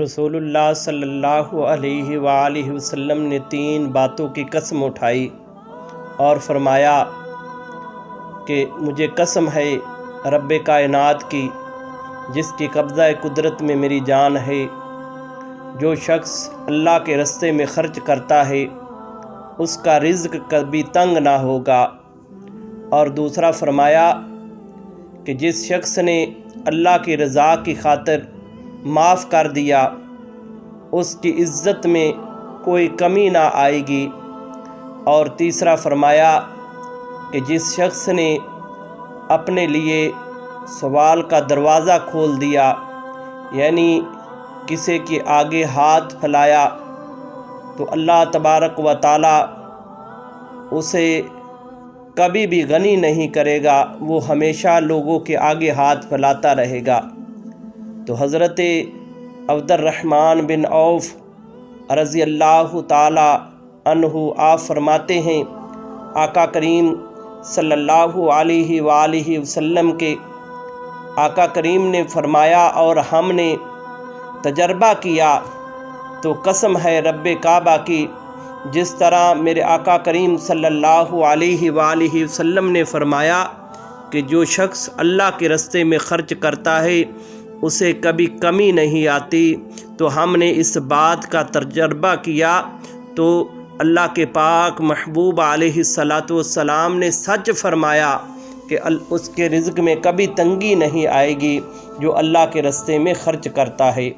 رسول اللہ صلی اللہ علیہ وآلہ وسلم نے 3 باتوں کی قسم اٹھائی اور فرمایا کہ مجھے قسم ہے رب کائنات کی جس کی قبضہ قدرت میں میری جان ہے، جو شخص اللہ کے راستے میں خرچ کرتا ہے اس کا رزق کبھی تنگ نہ ہوگا۔ اور دوسرا فرمایا کہ جس شخص نے اللہ کی رضا کی خاطر معاف کر دیا اس کی عزت میں کوئی کمی نہ آئے گی۔ اور تیسرا فرمایا کہ جس شخص نے اپنے لیے سوال کا دروازہ کھول دیا، یعنی کسی کے آگے ہاتھ پھیلایا، تو اللہ تبارک و تعالی اسے کبھی بھی غنی نہیں کرے گا، وہ ہمیشہ لوگوں کے آگے ہاتھ پھیلاتا رہے گا۔ تو حضرت عبد الرحمن بن عوف رضی اللہ تعالی عنہ آپ فرماتے ہیں آقا کریم صلی اللہ علیہ وآلہ وسلم کے آقا کریم نے فرمایا اور ہم نے تجربہ کیا، تو قسم ہے رب کعبہ کی جس طرح میرے آقا کریم صلی اللہ علیہ وآلہ وسلم نے فرمایا کہ جو شخص اللہ کے راستے میں خرچ کرتا ہے اسے کبھی کمی نہیں آتی، تو ہم نے اس بات کا تجربہ کیا تو اللہ کے پاک محبوب علیہ السلام نے سچ فرمایا کہ اس کے رزق میں کبھی تنگی نہیں آئے گی جو اللہ کے راستے میں خرچ کرتا ہے۔